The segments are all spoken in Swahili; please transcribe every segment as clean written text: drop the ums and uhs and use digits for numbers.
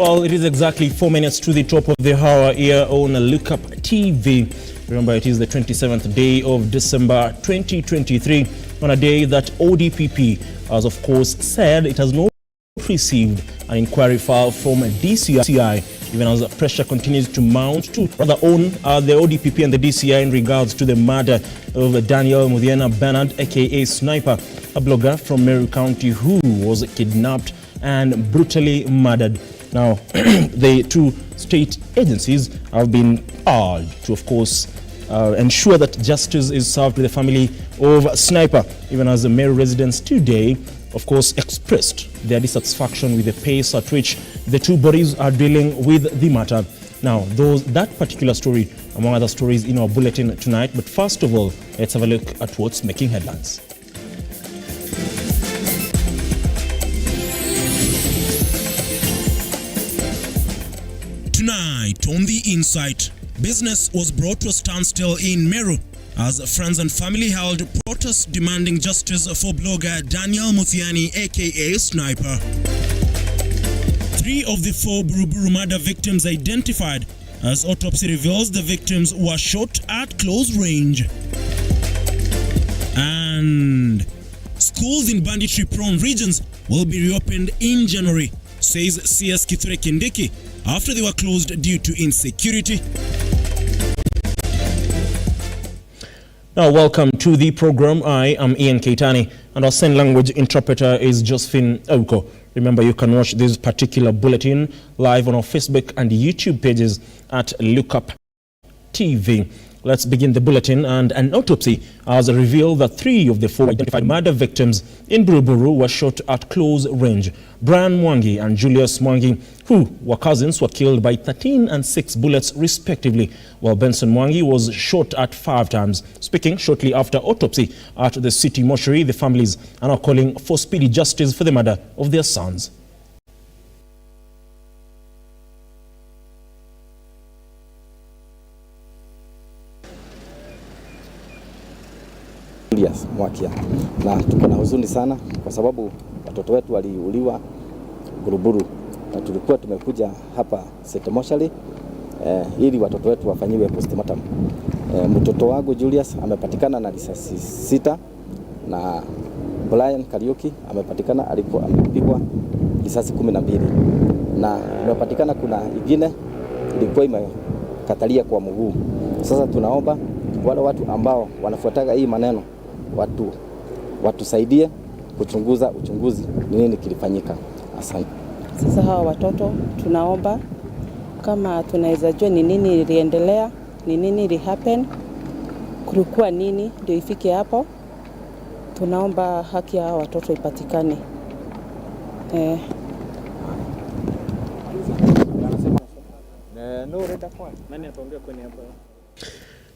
Well, it is exactly 4 minutes to the top of the hour here on Lookuptv. Remember, it is the 27th day of December 2023, on a day that ODPP has, of course, said it has not received an inquiry file from DCI, even as pressure continues to mount to rather own the ODPP and the DCI in regards to the murder of Daniel Muthiani Bernard, aka Sniper, a blogger from Meru County who was kidnapped and brutally murdered. Now, the two state agencies have been urged to, of course, ensure that justice is served to the family of Sniper, even as the Meru residents today, of course, expressed their dissatisfaction with the pace at which the two bodies are dealing with the matter. Now, that particular story, among other stories, in our bulletin tonight. But first of all, let's have a look at what's making headlines. Tonight on The Insight, business was brought to a standstill in Meru as friends and family held protests demanding justice for blogger Daniel Muthiani, aka Sniper. 3 of the 4 Buruburu murder victims identified, as autopsy reveals the victims were shot at close range. And schools in banditry-prone regions will be reopened in January, says CS Kithure Kindiki, after they were closed due to insecurity. Now, welcome to the program. I am Ian Keitani, and our sign language interpreter is Josephine Auko. Remember, you can watch this particular bulletin live on our Facebook and YouTube pages at Lookuptv. Let's begin the bulletin. And an autopsy has revealed that 3 of the 4 identified murder victims in Buruburu were shot at close range. Brian Mwangi and Julius Mwangi, who were cousins, were killed by 13 and 6 bullets respectively, while Benson Mwangi was shot at 5 times. Speaking shortly after autopsy at the city mortuary, the families are now calling for speedy justice for the murder of their sons. Mwakia. Na tuko na huzuni sana kwa sababu watoto wetu waliuliwa Buruburu, na tulikuwa tumekuja hapa statehousekenya ili watoto wetu wafanyiwe postmortem. Mtoto wangu Julius amepatikana na risasi 6 na Brian Kariuki amepatikana alikuwa amepigwa risasi 12, na imepatikana kuna ingine ilikuwa imekatalia kwa mguu. Sasa tunaomba wale watu ambao wanafuataga hii maneno watusaidie kuchunguza uchunguzi ni nini kilifanyika. Asante. Sasa hawa watoto tunaomba kama tunaweza jua ni nini iliendelea, ni nini ili happen, kulikuwa nini ndio ifike hapo. Tunaomba haki ya hawa watoto ipatikane.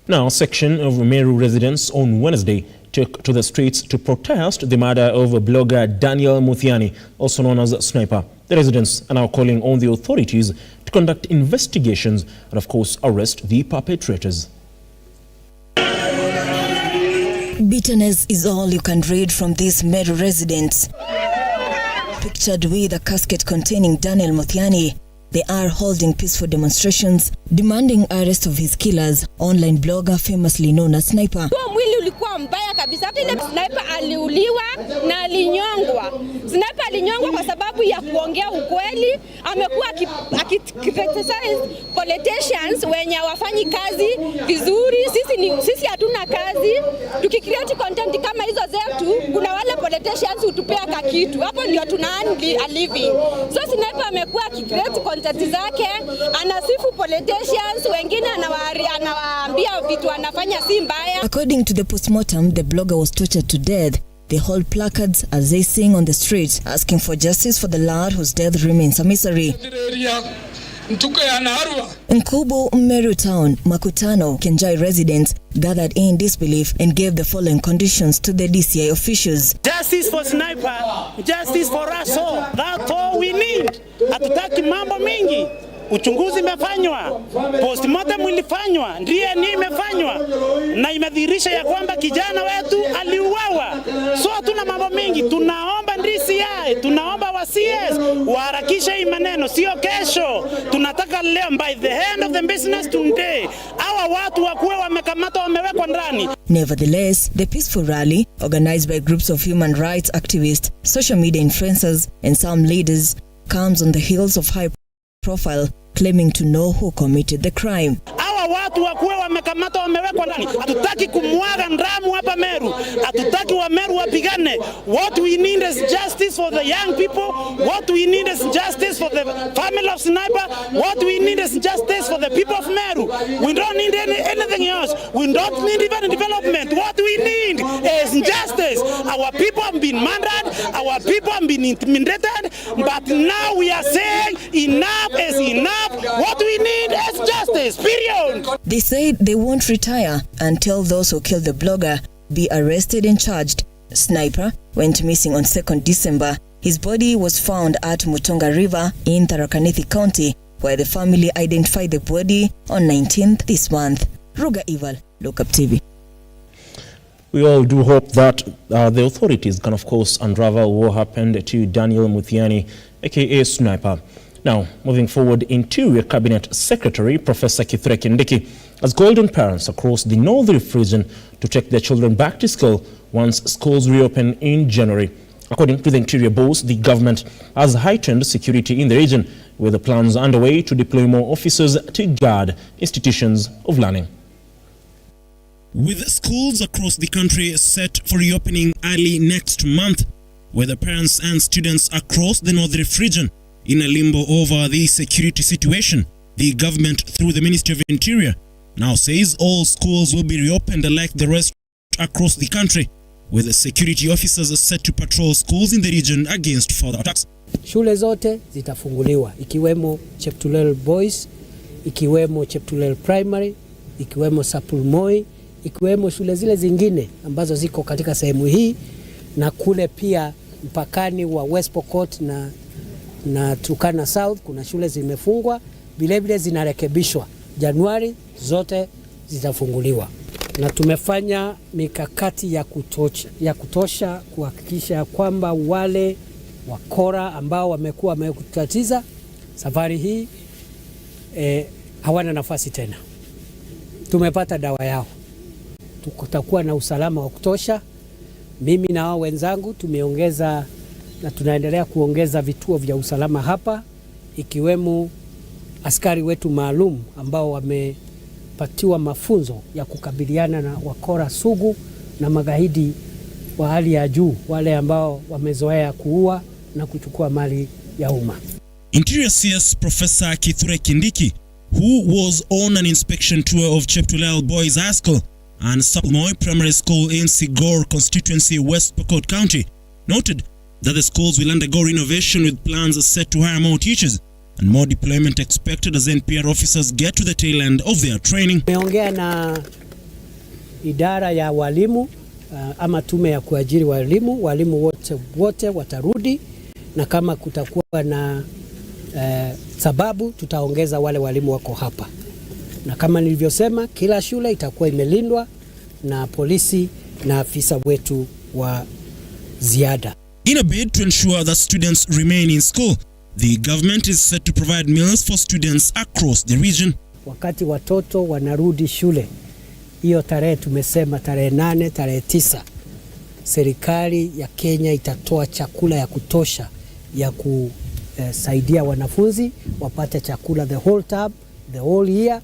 Now, a section of Meru residents on Wednesday took to the streets to protest the murder of blogger Daniel Muthiani, also known as Sniper. The residents are now calling on the authorities to conduct investigations and, of course, arrest the perpetrators. Bitterness is all you can read from these Meru residents. Pictured with a casket containing Daniel Muthiani, they are holding peaceful demonstrations demanding arrest of his killers, online blogger famously known as Sniper. Mwili ulikuwa mbaya kabisa. Hata ile Sniper aliuliwa na alinyongwa. Sniper alinyongwa kwa sababu ya kuongea ukweli. Amekuwa akicriticize politicians wenye hawafanyi kazi vizuri. Sisi hatuna kazi. Tukicreate content kama hizo zetu, kuna wale politicians hutupea kakitu. Hapo ndio tuna a living. So Sniper amekuwa akicreate content zake, anasifu politicians, wengine anawaambia vitu anafanya si mbaya. According to the postmortem, the blogger was tortured to death. They hold placards as they sing on the streets, asking for justice for the lad whose death remains a mystery. In Kubu, Meru town, Makutano, Kenjai residents gathered in disbelief and gave the following conditions to the DCI officials. Justice for Sniper, justice for us all. That's all we need. Hatutaki mambo mingi. Uchunguzi imefanywa, postmortem ilifanywa, DNA imefanywa na imedhihirisha ya kwamba kijana wetu aliuawa. So hatuna mambo mengi, tunaomba DCI, tunaomba CS waharakishe hii maneno, sio kesho. Tunataka leo, by the end of the business today, hawa watu wakuwe wamekamatwa, wamewekwa ndani. Nevertheless, the peaceful rally, organized by groups of human rights activists, social media influencers, and some leaders, comes on the heels of high profile claiming to know who committed the crime. Watu wakuwe wamekamatwa, wamewekwa ndani. Hatutaki kumwaga ndamu hapa Meru. Hatutaki wa Meru wapigane. What we need is justice for the young people. What we need is justice for the family of Sniper. What we need is justice for the people of Meru. We don't need anything else. We don't need even development. What we need is justice. Our people have been murdered. Our people have been intimidated. But now we are saying enough is enough. What we need is justice. Period. They said they won't retire until those who killed the blogger be arrested and charged. Sniper went missing on 2nd December. His body was found at Mutonga River in Tharaka Nithi County, where the family identified the body on 19th this month. Ruga Ival, Lookuptv. We all do hope that the authorities can, of course, unravel what happened to Daniel Muthiani, aka Sniper. Now, moving forward, Interior Cabinet Secretary Professor Kithure Kindiki has called on parents across the North Rift region to take their children back to school once schools reopen in January. According to the Interior Boss, the government has heightened security in the region, with the plans underway to deploy more officers to guard institutions of learning. With schools across the country set for reopening early next month, whether parents and students across the North Rift region in a limbo over the security situation, the government, through the Ministry of Interior, now says all schools will be reopened like the rest across the country, with security officers set to patrol schools in the region against further attacks. Shule zote zitafunguliwa, ikiwemo Cheptulel Boys, ikiwemo Cheptulel Primary, ikiwemo Sapulmoi, ikiwemo shule zile zingine ambazo ziko katika sehemu hii, na kule pia mpakani wa West Pokot na Turkana South kuna shule zimefungwa, vilevile zinarekebishwa. Januari zote zitafunguliwa, na tumefanya mikakati ya kutosha kuhakikisha kwamba wale wakora ambao wamekuwa wamekutatiza safari hii hawana nafasi tena. Tumepata dawa yao, tutakuwa na usalama wa kutosha. Mimi na wao wenzangu tumeongeza na tunaendelea kuongeza vituo vya usalama hapa, ikiwemo askari wetu maalum ambao wamepatiwa mafunzo ya kukabiliana na wakora sugu na magaidi wa hali ya juu, wale ambao wamezoea kuua na kuchukua mali ya umma. Interior CS Professor Kithure Kindiki, who was on an inspection tour of Cheptulel Boys High School and Sapulmoi Primary School in Sigor constituency, West Pokot County, noted that the schools will undergo renovation with plans set to hire more teachers and more deployment expected as NPR officers get to the tail end of their training. Tumeongea na idara ya walimu ama tume ya kuajiri walimu. Walimu wote watarudi, na kama kutakuwa na sababu tutaongeza wale walimu wako hapa, na kama nilivyosema, kila shule itakuwa imelindwa na polisi na afisa wetu wa ziada. In a bid to ensure that students remain in school, the government is set to provide meals for students across the region. Wakati watoto wanarudi shule, hiyo tarehe tumesema tarehe 8, tarehe 9, serikali ya Kenya itatoa chakula ya kutosha ya kusaidia wanafunzi wapate chakula the whole term, the whole year,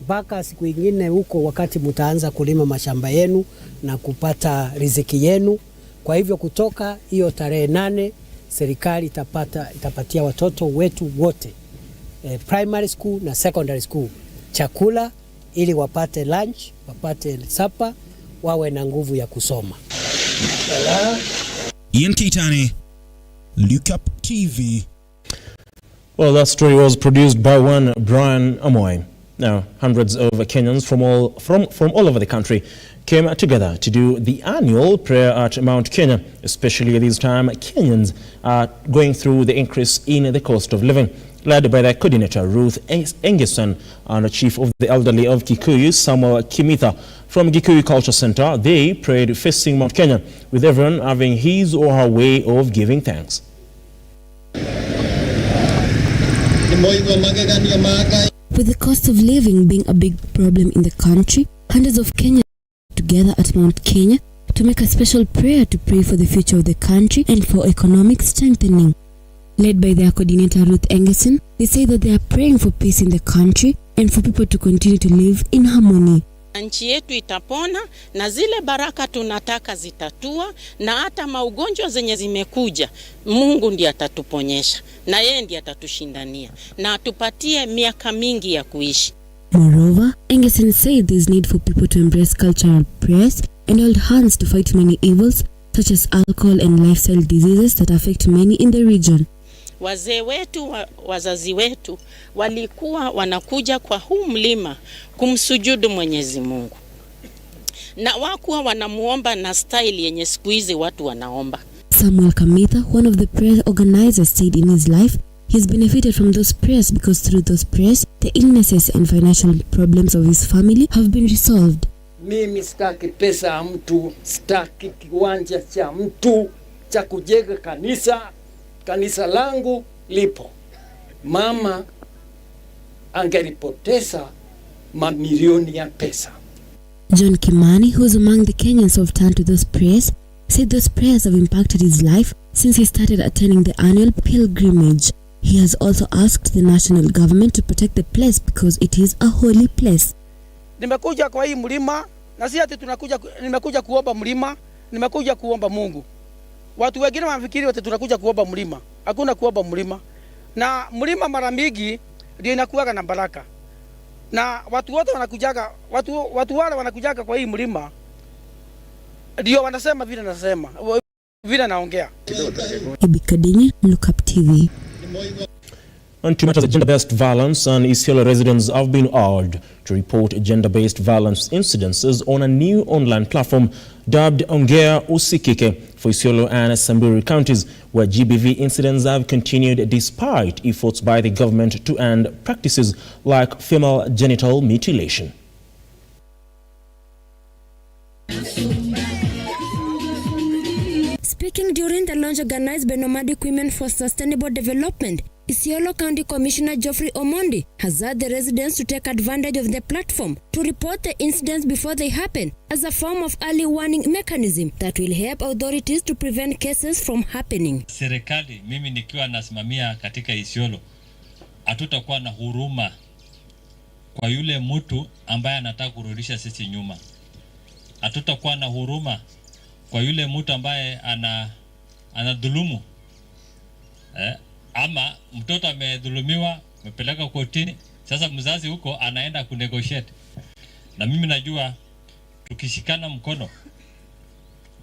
mpaka siku ingine huko wakati mtaanza kulima mashamba yenu na kupata riziki yenu. Kwa hivyo kutoka hiyo tarehe 8 serikali itapatia watoto wetu wote primary school na secondary school chakula ili wapate lunch, wapate supper, wawe na nguvu ya kusoma. Ian Keitani, Lookuptv. Well, that story was produced by one Brian Amoy. Now, hundreds of Kenyans from all over the country came together to do the annual prayer at Mount Kenya. Especially at this time, Kenyans are going through the increase in the cost of living. Led by their coordinator, Ruth Engeson, and the chief of the elderly of Kikuyu, Samuel Kimitha, from Kikuyu Culture Center, they prayed facing Mount Kenya, with everyone having his or her way of giving thanks. With the cost of living being a big problem in the country, hundreds of Kenyans together at Mount Kenya to make a special prayer to pray for the future of the country and for economic strengthening. Led by their coordinator RUTO, they say that they are praying for peace in the country and for people to continue to live in harmony. Nchi yetu itapona na zile baraka tunataka zitatua, na hata maugonjwa zenye zimekuja Mungu ndiye atatuponyesha na yeye ndiye atatushindania na atupatie miaka mingi ya kuishi. Moreover, Engeson said there is need for people to embrace cultural prayers and hold hands to fight many evils such as alcohol and lifestyle diseases that affect many in the region. Wazee wetu, wazazi wetu walikuwa wanakuja kwa huu mlima kumsujudu Mwenyezi Mungu, na wakuwa wanamuomba na style yenye siku hizi watu wanaomba. Samuel Kamitha, one of the prayer organizers, said in his life he has benefited from those prayers because through those prayers the illnesses and financial problems of his family have been resolved. Mimi sitaki pesa ya mtu, sitaki kiwanja cha mtu cha kujenga kanisa. Kanisa langu lipo. Mama angelipoteza mamilioni ya pesa. John Kimani, who is among the Kenyans who have turned to those prayers, said those prayers have impacted his life since he started attending the annual pilgrimage. He has also asked the national government to protect the place because it is a holy place. Nimekuja kwa hii mlima na si ati nimekuja kuomba mlima, nimekuja kuomba Mungu. Watu wengine wanafikiri wote tunakuja kuomba mlima. Hakuna kuomba mlima. Na mlima mara mingi ndio inakuwa na baraka. Na watu wote wanakujaga, watu wale wanakujaga kwa hii mlima ndio wanasema vile nasema, vile naongea. Ibikadini, Lookuptv. On to matters of gender-based violence, and Isiolo residents have been urged to report gender-based violence incidences on a new online platform dubbed Ongea Usikike for Isiolo and Samburu counties, where GBV incidents have continued despite efforts by the government to end practices like female genital mutilation. Speaking during the launch organized by Nomadic Women for Sustainable Development, Isiolo County Commissioner Geoffrey Omondi has urged the residents to take advantage of the platform to report the incidents before they happen as a form of early warning mechanism that will help authorities to prevent cases from happening. Serikali, mimi nikiwa nasimamia katika Isiolo, hatutakuwa na huruma kwa yule mtu ambaye anataka kurudisha sisi nyuma. Hatutakuwa na huruma kwa yule mtu ambaye anadhulumu. Ama mtoto amedhulumiwa, amepeleka kotini, sasa mzazi huko anaenda kunegotiate. Na mimi najua tukishikana mkono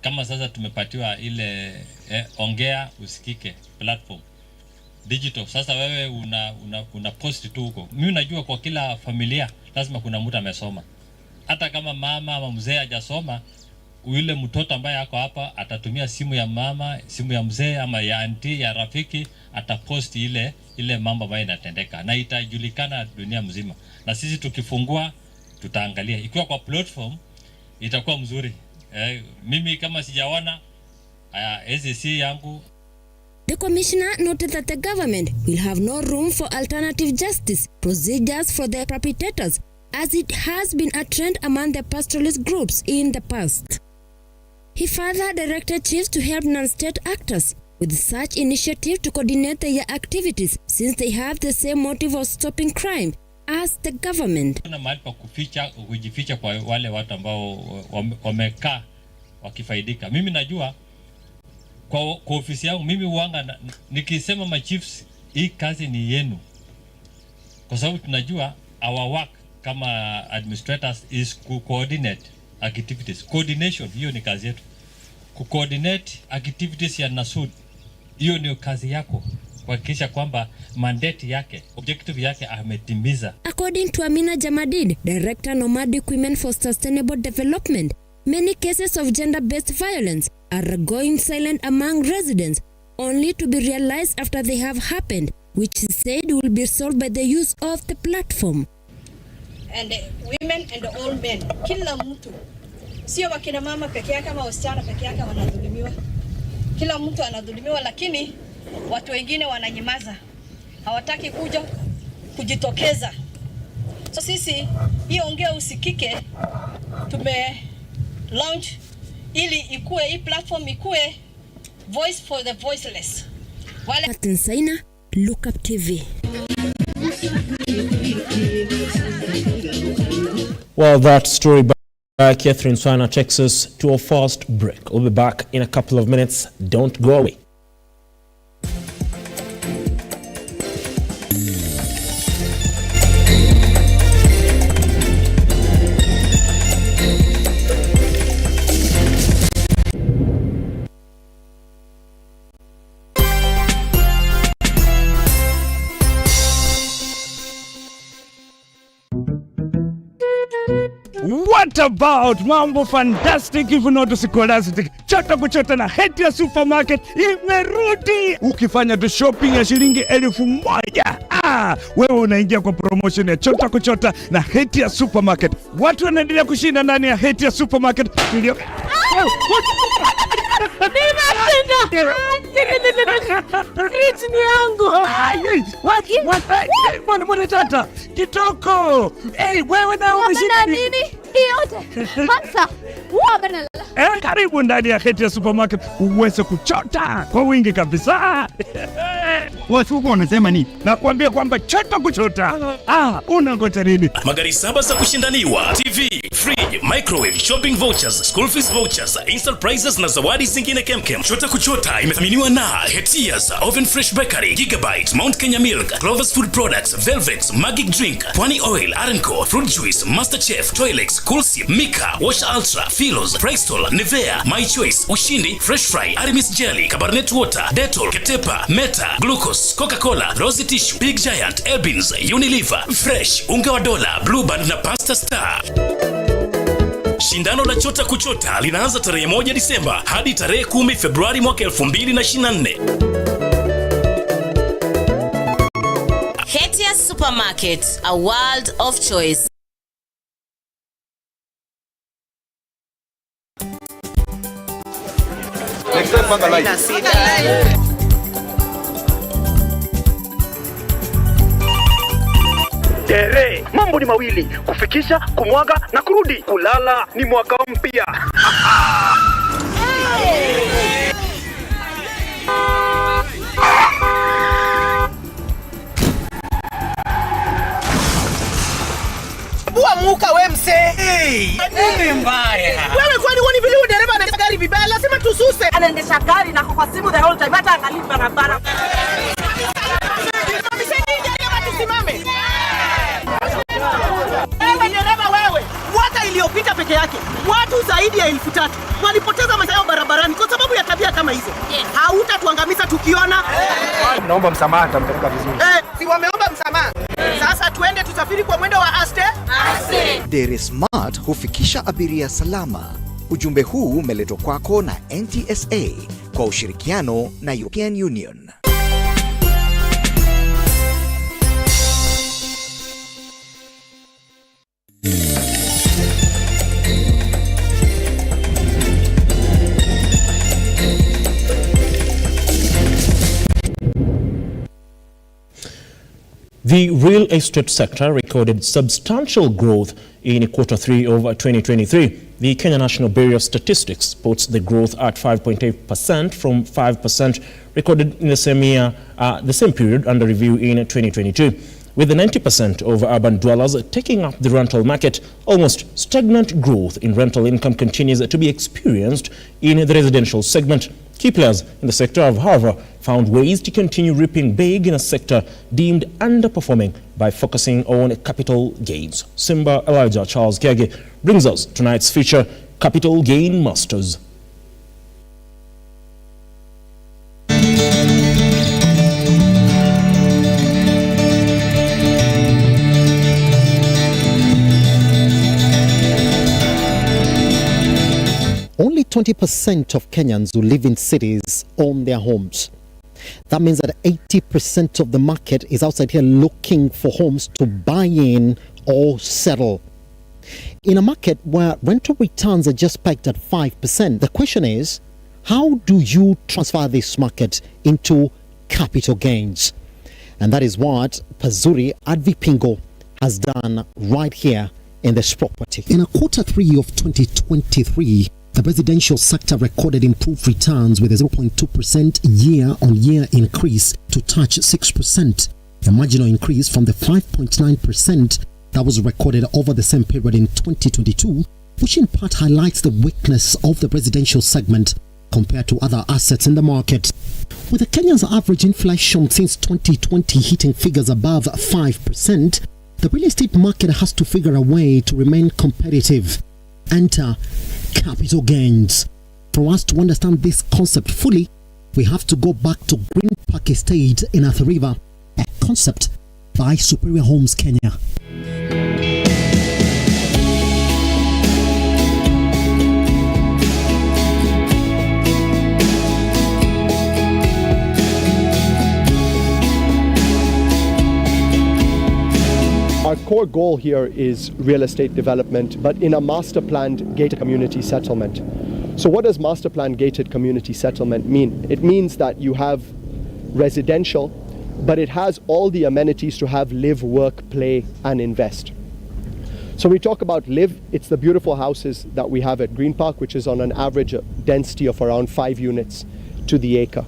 kama sasa tumepatiwa ile Ongea Usikike platform digital. Sasa wewe una post tu huko. Mimi najua kwa kila familia lazima kuna mtu amesoma. Hata kama mama ama mzee hajasoma, yule mtoto ambaye yako hapa atatumia simu ya mama, simu ya mzee ama ya auntie, ya rafiki, atapost ile mambo ambayo inatendeka na itajulikana dunia mzima. Na sisi tukifungua tutaangalia. Ikiwa kwa platform itakuwa mzuri. Mimi kama sijaona SC yangu. The commissioner noted that the government will have no room for alternative justice procedures for the perpetrators, as it has been a trend among the pastoralist groups in the past. He further directed chiefs to help non-state actors with such initiative to coordinate their activities, since they have the same motive of stopping crime as the government. Kuna mahali pa kujificha kwa wale watu ambao wamekaa wakifaidika. Mimi najua kwa ofisi yangu mimi huanga nikisema ma chiefs, hii kazi ni yenu, kwa sababu tunajua our work kama administrators is coordinate activities. Coordination, hiyo ni kazi yetu. Coordinate activities ya NASUD, hiyo ni kazi yako, kuhakikisha kwamba mandate yake, objective yake ametimiza. According to Amina Jamadid, Director Nomadic Women for Sustainable Development, many cases of gender-based violence are going silent among residents, only to be realized after they have happened, which is said will be solved by the use of the platform. And women and all men, kila mtu, sio wakina mama peke yake ama wasichana peke yake wanadhulumiwa. Kila mtu anadhulumiwa, lakini watu wengine wananyamaza, hawataki kuja kujitokeza. So sisi hii ongea usikike tume launch ili ikue hii platform ikue voice for the voiceless. Saina, Lookuptv. Well, that story by Catherine Saina takes us to a fast break. We'll be back in a couple of minutes. Don't go away. What about mambo fantastic if not scholastic? Chota kuchota na heti ya supermarket imerudi. Ukifanya tu shopping ya shilingi 1,000, wewe unaingia kwa promotion ya chota kuchota na heti ya supermarket. Watu wanaendelea kushinda ndani ya heti ya supermarket. Mwana tata kitoko. Wewe na umeshinda nini? Karibu ndani ya heti ya supermarket uweze kuchota kwa wingi kabisa. Watu huko wanasema nini? Nakwambia kwamba chota kuchota. Unangoja nini? Magari 7 za kushindaniwa, TV, fridge, microwave, shopping vouchers, school fees vouchers, instant prizes na zawadi zingine kemkem. Chota kuchota imethiminiwa na Hetias, Oven Fresh Bakery, Gigabyte, Mount Kenya Milk, Clover's Food Products, Velvex, Magic Drink, Pwani Oil, Arenco, Fruit Juice, Masterchef, Toilex, Coolsip, Mika, Wash Ultra, Philos, Prestol, Nivea, My Choice, Ushindi, Fresh Fry, Arimis Jelly, Cabernet Water, Dettol, Ketepa, Meta, Glucose, Coca-Cola, Rosy Tissue, Big Giant, Elbins, Unilever, Fresh, Unga wa Dola, Blue Band na Pasta Star. Shindano la chota kuchota linaanza tarehe 1 Disemba hadi tarehe 10 Februari mwaka 2024. Hetia Supermarket, a world of choice. Tere, mambo ni mawili, kufikisha, kumwaga na kurudi. Kulala ni mwaka mpya. Bua muka we mse. Nini mbaya? Wewe kwani wani vile dereva anaendesha gari vibaya? Lazima tususe. Anaendesha gari na kwa simu the whole time hata angalia barabara. Tusimame. Wewe dereva wewe. Mwaka iliyopita peke yake watu zaidi ya 3,000 walipoteza maisha yao barabarani kwa sababu ya tabia kama hizo. Hautatuangamiza tukiona. Naomba msamaha, nitampeleka vizuri. Si wameomba msamaha. Sasa tuende tusafiri kwa mwendo wa aste. Dere Smart hufikisha abiria salama. Ujumbe huu umeletwa kwako na NTSA kwa ushirikiano na European Union. The real estate sector recorded substantial growth in Q3 of 2023. The Kenya National Bureau of Statistics puts the growth at 5.8% from 5% recorded in the same period under review in 2022. With the 90% of urban dwellers taking up the rental market, almost stagnant growth in rental income continues to be experienced in the residential segment. Key players in the sector have, however, found ways to continue reaping big in a sector deemed underperforming by focusing on capital gains. Simba Elijah Charles Kege brings us tonight's feature, Capital Gain Masters. Only 20% of Kenyans who live in cities own their homes. That means that 80% of the market is outside here looking for homes to buy in or settle. In a market where rental returns are just pegged at 5%, the question is, how do you transfer this market into capital gains? And that is what Pazuri Advipingo has done right here in this property. In a quarter 3 of 2023, the residential sector recorded improved returns with a 0.2% year-on-year increase to touch 6%, a marginal increase from the 5.9% that was recorded over the same period in 2022, which in part highlights the weakness of the residential segment compared to other assets in the market. With the Kenya's average inflation since 2020 hitting figures above 5%, the real estate market has to figure a way to remain competitive. Enter capital gains. For us to understand this concept fully, we have to go back to Green Park Estate in Athi River, a concept by Superior Homes Kenya. Our core goal here is real estate development, but in a master planned gated community settlement. So what does master planned gated community settlement mean? It means that you have residential, but it has all the amenities to have live, work, play, and invest. So when we talk about live, it's the beautiful houses that we have at Green Park, which is on an average density of around 5 units to the acre.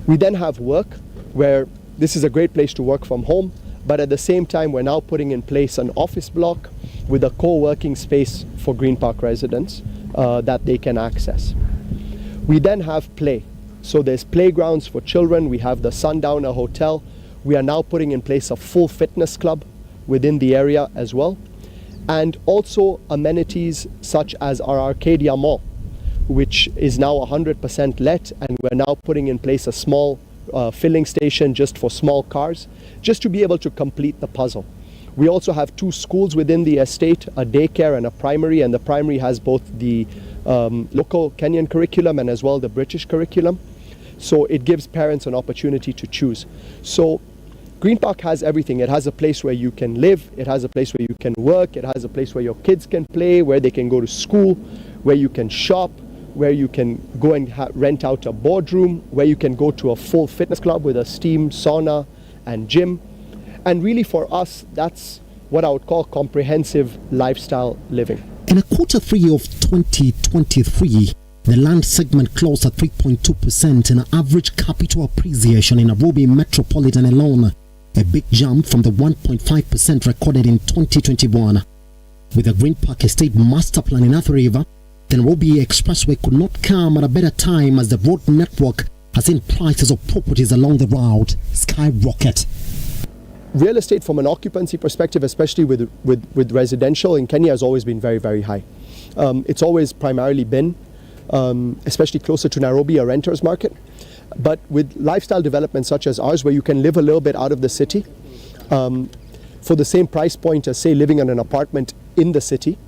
We then have work, where this is a great place to work from home, but at the same time, we're now putting in place an office block with a co-working space for Green Park residents that they can access. We then have play. So there's playgrounds for children. We have the Sundowner Hotel. We are now putting in place a full fitness club within the area as well. And also amenities such as our Arcadia Mall, which is now 100% let, and we're now putting in place a small filling station just for small cars, just to be able to complete the puzzle. We also have 2 schools within the estate, a daycare and a primary, and the primary has both the local Kenyan curriculum and as well the British curriculum. So it gives parents an opportunity to choose. So Green Park has everything. It has a place where you can live, it has a place where you can work, it has a place where your kids can play, where they can go to school, where you can shop, where you can go and rent out a boardroom, where you can go to a full fitness club with a steam sauna and gym. And really for us, that's what I would call comprehensive lifestyle living. In a quarter 3 of 2023, the land segment closed at 3.2% in average capital appreciation in Nairobi metropolitan alone, a big jump from the 1.5% recorded in 2021. With the Green Park Estate master plan in Athi River, the Nairobi Expressway could not come at a better time as the road network has seen prices of properties along the route skyrocket. Real estate from an occupancy perspective, especially with residential in Kenya, has always been very, very high. It's always primarily been, especially closer to Nairobi, a renter's market. But with lifestyle development such as ours, where you can live a little bit out of the city for the same price point as, say, living in an apartment in the city,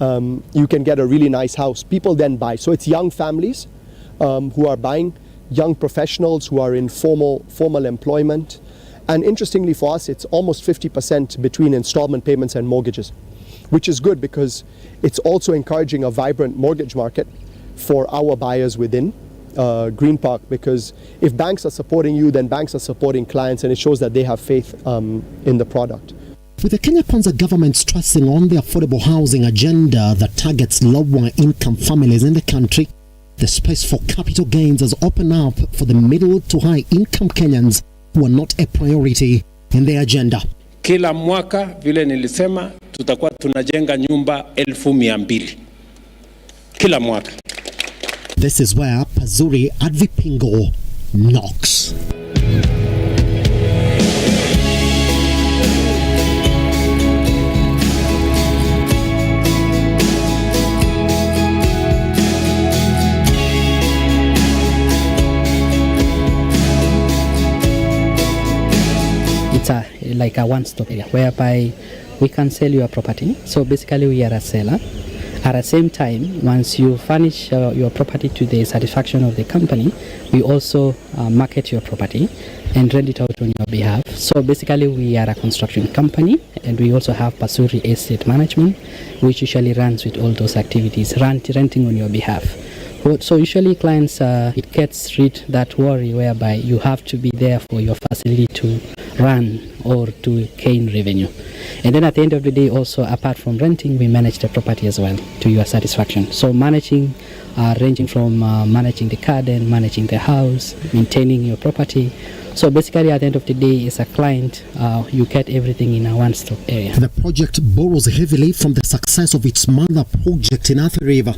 you can get a really nice house. People then buy. So it's young families who are buying, young professionals who are in formal employment. And interestingly for us, it's almost 50% between installment payments and mortgages, which is good because it's also encouraging a vibrant mortgage market for our buyers within Green Park, because if banks are supporting you, then banks are supporting clients, and it shows that they have faith in the product. With the Kenya Kwanza government stressing on the affordable housing agenda that targets lower income families in the country, the space for capital gains has opened up for the middle to high income Kenyans who are not a priority in their agenda. Kila mwaka vile nilisema tutakuwa tunajenga nyumba 200,000 kila mwaka. This is where Pazuri Advipingo knocks. It's like a one-stop area whereby we can sell your property. So basically we are a seller. At the same time, once you furnish your property to the satisfaction of the company, we also market your property and rent it out on your behalf. So basically we are a construction company, and we also have Pasuri Estate Management, which usually runs with all those activities, renting on your behalf. So usually clients, it gets rid that worry whereby you have to be there for your facility to run or to gain revenue. And then at the end of the day also, apart from renting, we manage the property as well to your satisfaction. So managing ranging from managing the garden, managing the house, maintaining your property. So basically at the end of the day, as a client, you get everything in a one-stop area. The project borrows heavily from the success of its mother project in Athi River.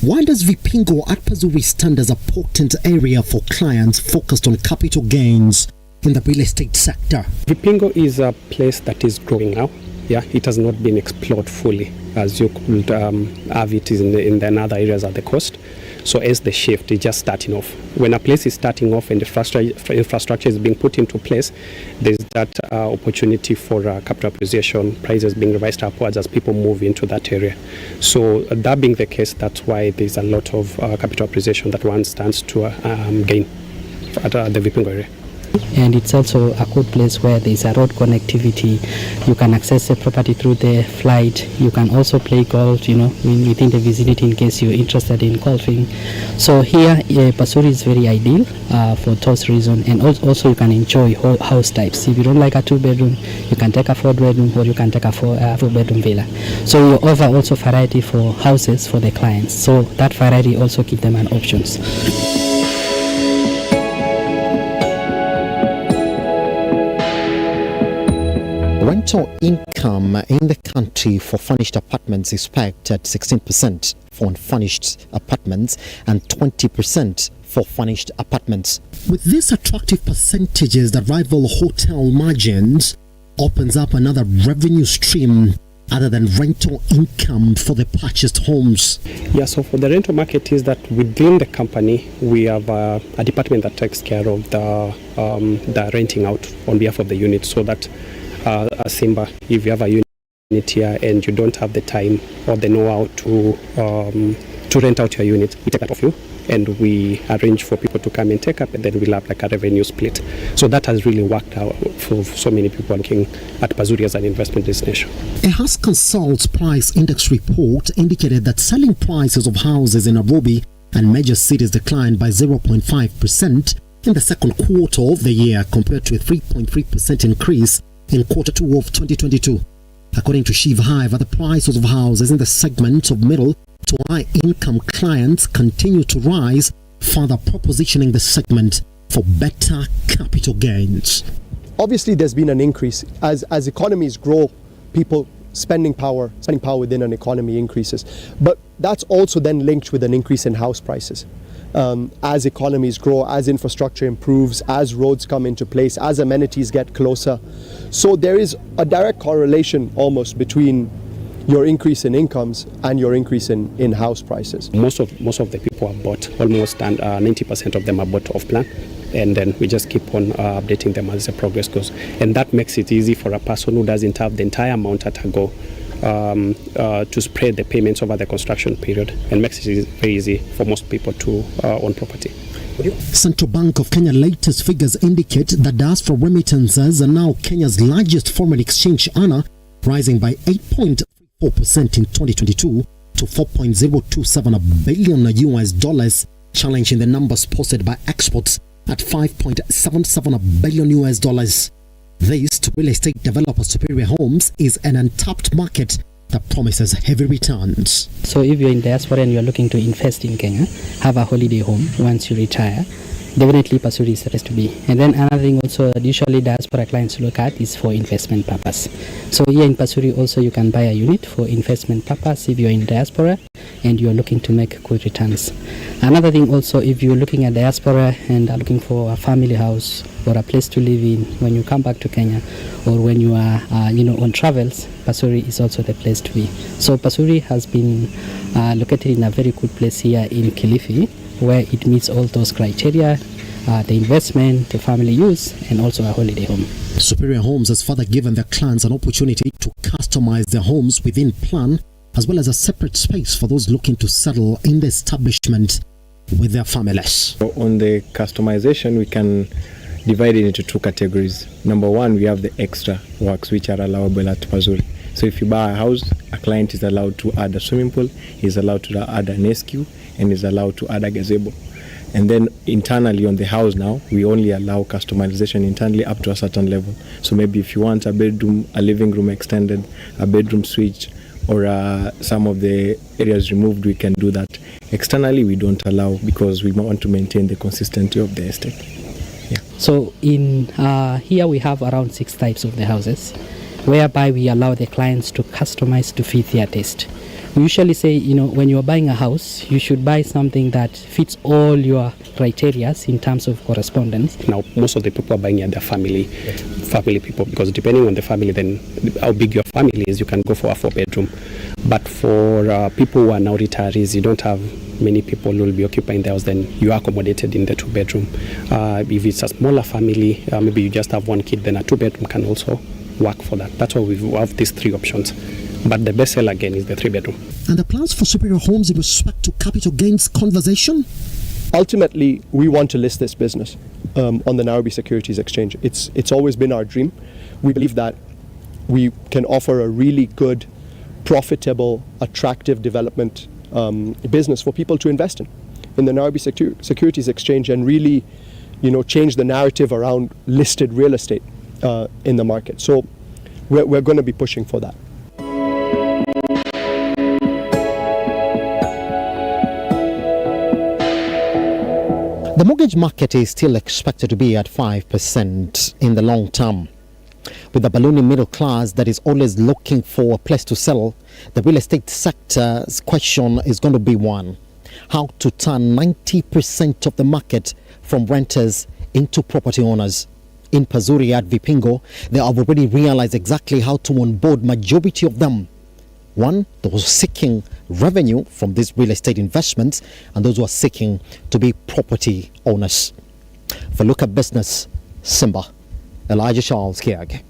Why does Vipingo at Pazuri stand as a potent area for clients focused on capital gains in the real estate sector? Vipingo is a place that is growing now. Yeah, it has not been explored fully as you could have it in the other areas of the coast. So as the shift is just starting off. When a place is starting off and the infrastructure is being put into place, there's that opportunity for capital appreciation, prices being revised upwards as people move into that area. So that being the case, that's why there's a lot of capital appreciation that one stands to gain at the Vipingo area. And it's also a good place where there's a road connectivity. You can access the property through the flight. You can also play golf, within the vicinity in case you're interested in golfing. So here, Pasuri is very ideal for those reasons. And also you can enjoy house types. If you don't like a 2-bedroom, you can take a 4-bedroom or you can take a 4-bedroom villa. So you offer also variety for houses for the clients. So that variety also gives them an options. Rental income in the country for furnished apartments is pegged at 16% for unfurnished apartments and 20% for furnished apartments. With these attractive percentages that rival hotel margins, opens up another revenue stream other than rental income for the purchased homes. Yeah, so for the rental market is that within the company, we have a department that takes care of the renting out on behalf of the unit, so that as Simba, if you have a unit here and you don't have the time or the know-how to rent out your unit, we take that off you and we arrange for people to come and take up, and then we'll have like a revenue split. So that has really worked out for so many people looking at Pazuri as an investment destination. A House Consult's price index report indicated that selling prices of houses in Nairobi and major cities declined by 0.5% in the second quarter of the year compared to a 3.3% increase in quarter 2 of 2022. According to Shiv Hive, the prices of houses in the segment of middle to high income clients continue to rise, further propositioning the segment for better capital gains. Obviously, there's been an increase as economies grow. People spending power within an economy increases, but that's also then linked with an increase in house prices. As economies grow, as infrastructure improves, as roads come into place, as amenities get closer. So there is a direct correlation almost between your increase in incomes and your increase in house prices. Most of the people are bought, almost 90% of them are bought off plan. And then we just keep on updating them as the progress goes. And that makes it easy for a person who doesn't have the entire amount at a go to spread the payments over the construction period, and makes it very easy for most people to own property. Central Bank of Kenya latest figures indicate that diaspora remittances are now Kenya's largest foreign exchange earner, rising by 8.4% in 2022 to $4.027 billion US dollars, challenging the numbers posted by exports at $5.77 billion US dollars. This, to real estate developer Superior Homes, is an untapped market that promises heavy returns. So if you're in diaspora and you're looking to invest in Kenya, have a holiday home once you retire, definitely Pasuri is the place to be. And then another thing also usually diaspora clients look at is for investment purpose. So here in Pasuri also you can buy a unit for investment purpose if you're in diaspora and you're looking to make good returns. Another thing also, if you're looking at diaspora and are looking for a family house or a place to live in when you come back to Kenya, or when you are on travels, Pasuri is also the place to be. So Pasuri has been located in a very good place here in Kilifi, where it meets all those criteria, the investment, the family use, and also a holiday home. Superior Homes has further given their clients an opportunity to customize their homes within plan, as well as a separate space for those looking to settle in the establishment with their families. So on the customization, we can divide it into two categories. Number one, we have the extra works which are allowable at Pazuri. So if you buy a house, a client is allowed to add a swimming pool, is allowed to add an SQ, and is allowed to add a gazebo. And then internally on the house now, we only allow customization internally up to a certain level. So maybe if you want a bedroom, a living room extended, a bedroom switch, or some of the areas removed, we can do that. Externally, we don't allow because we want to maintain the consistency of the estate. Yeah. So in here we have around 6 types of the houses, whereby we allow the clients to customize to fit their taste. We usually say, when you're buying a house, you should buy something that fits all your criteria in terms of correspondence. Now, most of the people are buying at their family people, because depending on the family, then how big your family is, you can go for a 4-bedroom. But for people who are now retirees, you don't have many people who will be occupying the house, then you are accommodated in the 2-bedroom. If it's a smaller family, maybe you just have 1 kid, then a 2-bedroom can also work for that. That's why we have these 3 options. But the best seller again is the 3-bedroom. And the plans for superior homes in respect to capital gains conversation? Ultimately, we want to list this business on the Nairobi Securities Exchange. It's always been our dream. We believe that we can offer a really good, profitable, attractive development business for people to invest in the Nairobi Securities Exchange, and really, change the narrative around listed real estate in the market. So we're going to be pushing for that. The mortgage market is still expected to be at 5% in the long term. With the ballooning middle class that is always looking for a place to sell, the real estate sector's question is going to be one: how to turn 90% of the market from renters into property owners. In Pazuri at Vipingo, they have already realized exactly how to onboard majority of them. One, those seeking revenue from these real estate investments, and those who are seeking to be property owners. For Look at Business, Simba, Elijah Charles Kiag.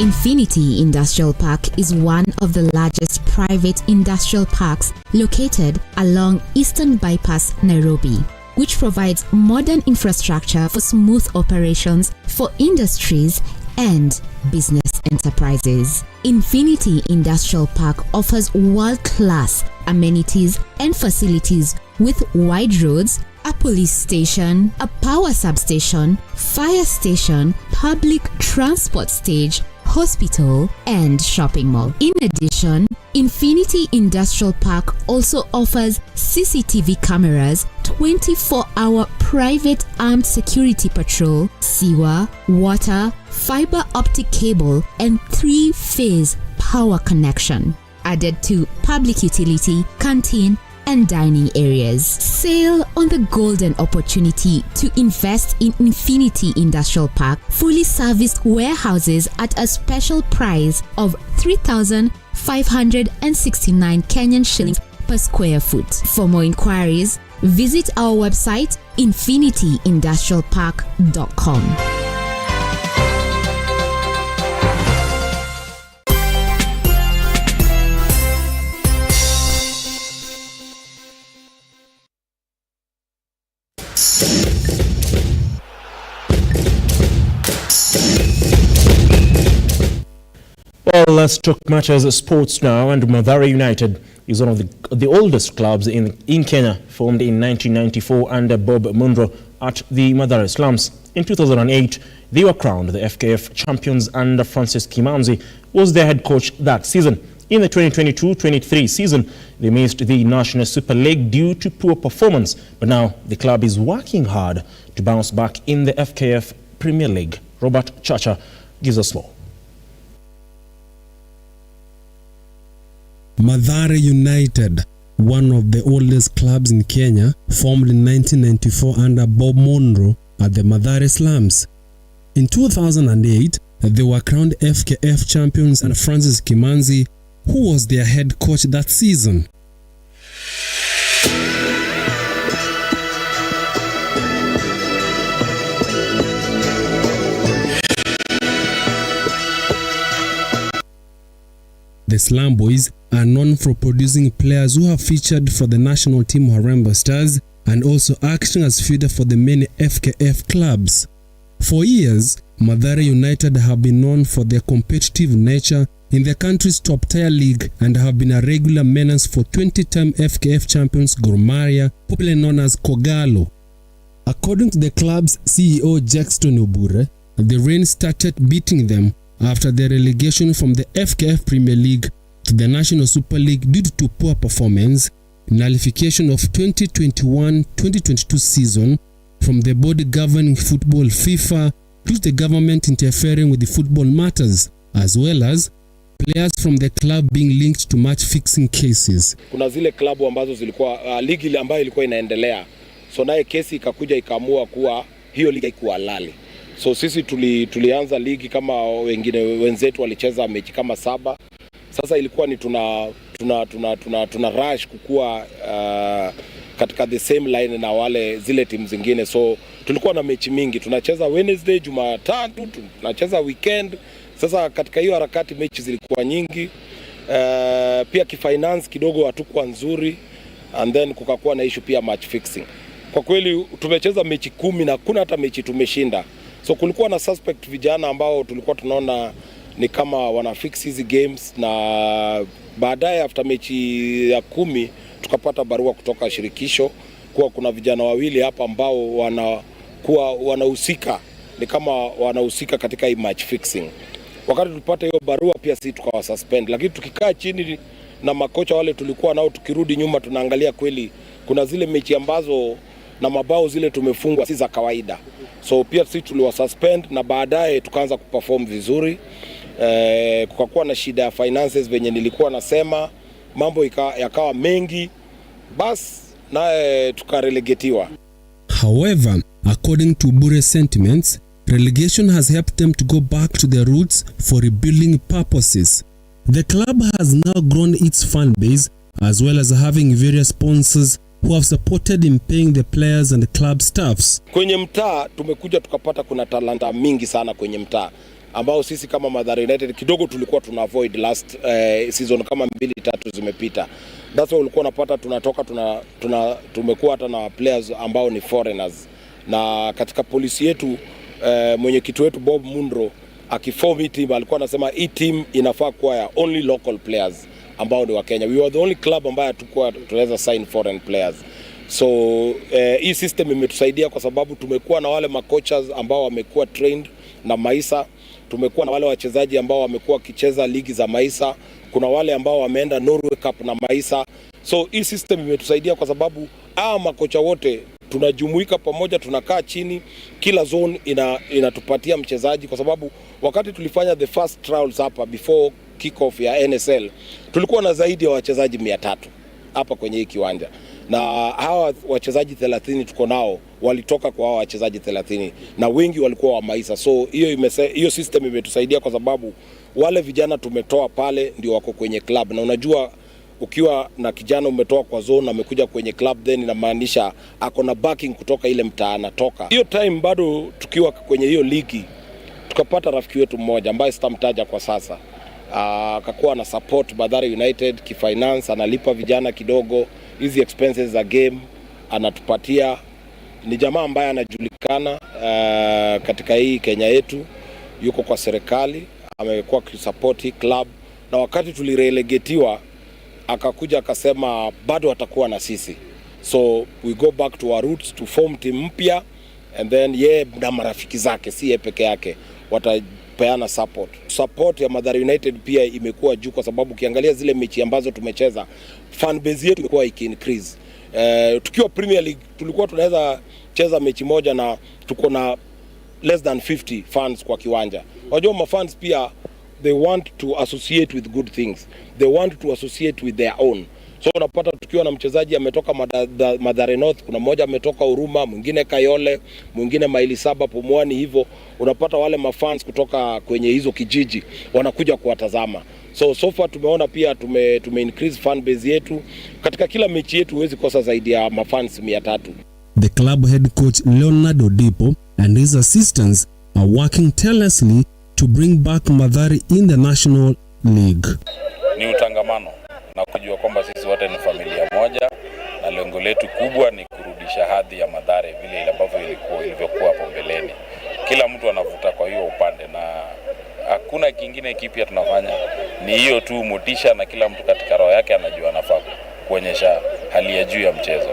Infinity Industrial Park is one of the largest private industrial parks located along Eastern Bypass, Nairobi, which provides modern infrastructure for smooth operations for industries and business enterprises. Infinity Industrial Park offers world-class amenities and facilities with wide roads, a police station, a power substation, fire station, public transport stage, hospital, and shopping mall. In addition, Infinity Industrial Park also offers CCTV cameras, 24-hour private armed security patrol, sewer, water, fiber optic cable, and 3-phase power connection, added to public utility, canteen, and dining areas. Sail on the golden opportunity to invest in Infinity Industrial Park fully serviced warehouses at a special price of 3,569 Kenyan shillings per square foot. For more inquiries, visit our website infinityindustrialpark.com. Well, let's talk matters of sports now. And Mathare United is one of the oldest clubs in Kenya, formed in 1994 under Bob Munro at the Mathare slums. In 2008, they were crowned the FKF champions under Francis Kimanzi was their head coach that season. In the 2022-23 season, they missed the National Super League due to poor performance, but now the club is working hard to bounce back in the FKF Premier League. Robert Chacha gives us more. Mathare United, one of the oldest clubs in Kenya, formed in 1994 under Bob Munro at the Mathare slums. In 2008, they were crowned FKF champions under Francis Kimanzi, who was their head coach that season. The Slum Boys are known for producing players who have featured for the national team Harambee Stars and also acting as feeder for the many FKF clubs. For years, Mathare United have been known for their competitive nature in the country's top-tier league and have been a regular menace for 20-time FKF champions Gor Mahia, popularly known as Kogalo. According to the club's CEO Jackson Obure, the rain started beating them after their relegation from the FKF Premier League to the National Super League due to poor performance, nullification of 2021-2022 season from the body governing football FIFA due to the government interfering with the football matters, as well as players from the club being linked to match fixing cases. Kuna zile klabu ambazo zilikuwa ligi ambayo ilikuwa inaendelea, so naye kesi ikakuja ikaamua kuwa hiyo ligi haikuwa halali. So sisi tulianza ligi kama wengine wenzetu walicheza mechi kama 7. Sasa ilikuwa ni tuna rush kukua katika the same line na wale zile timu zingine. So tulikuwa na mechi mingi, tunacheza Wednesday, Jumatatu, tunacheza weekend. Sasa katika hiyo harakati mechi zilikuwa nyingi. Pia kifinance kidogo hatukuwa nzuri, and then kukakuwa na issue pia match fixing. Kwa kweli tumecheza mechi 10 na kuna hata mechi tumeshinda. So kulikuwa na suspect vijana ambao tulikuwa tunaona ni kama wana fix hizi games, na baadaye after mechi ya 10 tukapata barua kutoka shirikisho kuwa kuna vijana wawili hapa ambao wanahusika, ni kama wanahusika katika hii match fixing. Wakati tulipata hiyo barua pia sisi tukawa suspend, lakini tukikaa chini na makocha wale tulikuwa nao, tukirudi nyuma tunaangalia kweli kuna zile mechi ambazo na mabao zile tumefungwa si za kawaida. So pia sisi tuliwa suspend na baadaye tukaanza kuperform vizuri. Kukakuwa na shida ya finances venye nilikuwa nasema, mambo yakawa mengi, bas naye tukarelegetiwa. However, according to Bure's sentiments, relegation has helped them to go back to their roots for rebuilding purposes. The club has now grown its fan base as well as having various sponsors who have supported in paying the players and the club staffs. Kwenye mtaa tumekuja tukapata kuna talanta mingi sana kwenye mtaa ambao sisi kama Mathare United kidogo tulikuwa tuna avoid last season kama 2-3 zimepita. That's why ulikuwa unapata tunatoka tumekuwa hata na players ambao ni foreigners. Na katika policy yetu mwenyekiti wetu Bob Mundro akiform hii team alikuwa anasema hii team inafaa kuwa ya only local players ambao ni wa Kenya. We were the only club ambayo tunaweza sign foreign players. So hii system imetusaidia kwa sababu tumekuwa na wale makochas ambao wamekuwa trained na Maisa, tumekuwa na wale wachezaji ambao wamekuwa wakicheza ligi za Maisa, kuna wale ambao wameenda Norway Cup na Maisa. So hii system imetusaidia kwa sababu makocha wote tunajumuika pamoja, tunakaa chini, kila zone inatupatia mchezaji, kwa sababu wakati tulifanya the first trials hapa before kick off ya NSL tulikuwa na zaidi ya wachezaji 300 hapa kwenye hii kiwanja, na hawa wachezaji 30 tuko nao walitoka kwa hawa wachezaji 30 na wengi walikuwa wa Maisa. So hiyo system imetusaidia kwa sababu wale vijana tumetoa pale ndio wako kwenye club, na unajua ukiwa na kijana umetoa kwa zone na amekuja kwenye club, then inamaanisha ako na backing kutoka ile mtaa anatoka. Hiyo time bado tukiwa kwenye hiyo ligi tukapata rafiki wetu mmoja ambaye sitamtaja kwa sasa, akakuwa na support Mathare United kifinance, analipa vijana kidogo hizi expenses za game anatupatia. Ni jamaa ambaye anajulikana katika hii Kenya yetu, yuko kwa serikali, amekuwa kusupport club, na wakati tulirelegetiwa akakuja akasema bado atakuwa na sisi. So we go back to our roots to form team mpya, and then ye na marafiki zake, si yeye peke yake, watapeana support ya Mathare United pia imekuwa juu, kwa sababu ukiangalia zile mechi ambazo tumecheza fan base yetu ilikuwa increase. Tukiwa Premier League tulikuwa tunaweza cheza mechi moja na tuko na less than 50 fans kwa kiwanja. Wajua mafans pia they want to associate with good things, they want to associate with their own. So unapata tukiwa na mchezaji ametoka Mathare North, kuna mmoja ametoka Huruma, mwingine Kayole, mwingine Maili Saba, Pumwani, hivyo unapata wale mafans kutoka kwenye hizo kijiji wanakuja kuwatazama. So far tumeona pia tume increase fan base yetu. Katika kila mechi yetu huwezi kosa zaidi ya mafans 300. The club head coach Leonard Odipo and his assistants are working tirelessly to bring back Mathare in the National League. Ni utangamano na kujua kwamba sisi wote ni familia moja, na lengo letu kubwa ni kurudisha hadhi ya Mathare vile ambavyo ilivyokuwa hapo mbeleni. Kila mtu anavuta kwa hiyo upande na hakuna kingine kipya tunafanya, ni hiyo tu motisha, na kila mtu katika roho yake anajua anafaa kuonyesha hali ya juu ya mchezo.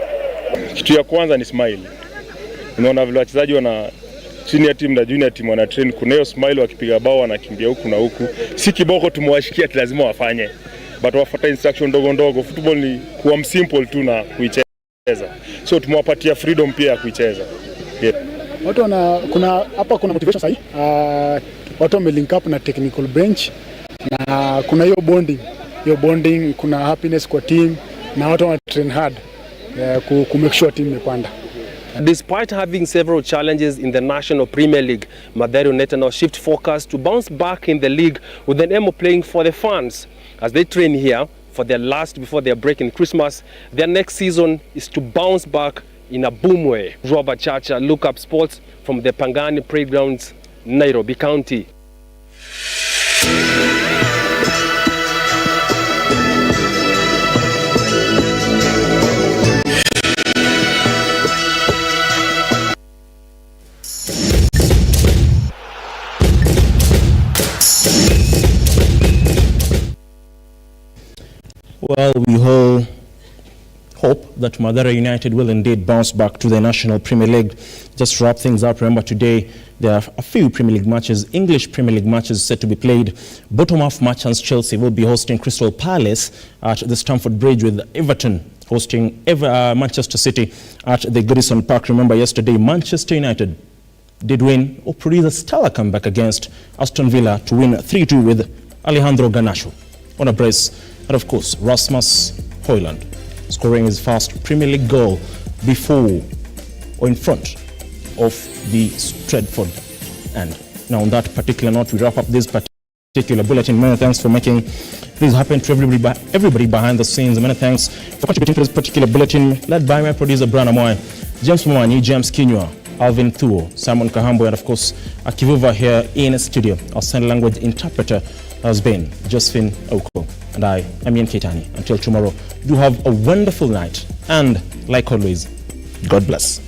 Kitu ya kwanza ni smile. Unaona vile wachezaji wana senior team na junior team wana train, kuna hiyo smile, wakipiga bao wanakimbia huku na huku. Si kiboko tumewashikia, lazima wafanye, but wafuata instruction ndogo ndogo. Football ni kuwa simple tu na kuicheza, so tumewapatia freedom pia ya kuicheza. Watu kuna motivation sahi. Watu wame link up na technical bench, na kuna hiyo bonding, kuna happiness kwa team, na watu wana train hard ku make sure team imepanda. Despite having several challenges in the National Premier League, Mathare United now shift focus to bounce back in the league with an aim of playing for the fans. As they train here for their last before their break in Christmas, their next season is to bounce back in a boom way. Robert Chacha, Look Up Sports from the Pangani Playgrounds, Nairobi County. Well, we all hope that Mathare United will indeed bounce back to the National Premier League. Just to wrap things up, remember today there are a few Premier League matches, English Premier League matches set to be played. Bottom half match, Chelsea will be hosting Crystal Palace at the Stamford Bridge, with Everton hosting Manchester City at the Goodison Park. Remember yesterday Manchester United did win or produce a stellar comeback against Aston Villa to win 3-2 with Alejandro Garnacho on a brace. And of course, Rasmus Højlund scoring his first Premier League goal before or in front of the Stretford end. Now, on that particular note, we wrap up this particular bulletin. Many thanks for making this happen to everybody behind the scenes. Many thanks for contributing to this particular bulletin, led by my producer, Brana Moy, James Mwani, James Kinyua, Alvin Thuo, Simon Kahambo, and of course, Akivuva here in studio. Our sign language interpreter has been Josephine Oko. And I am Ian Keitani. Until tomorrow, do have a wonderful night. And like always, God bless.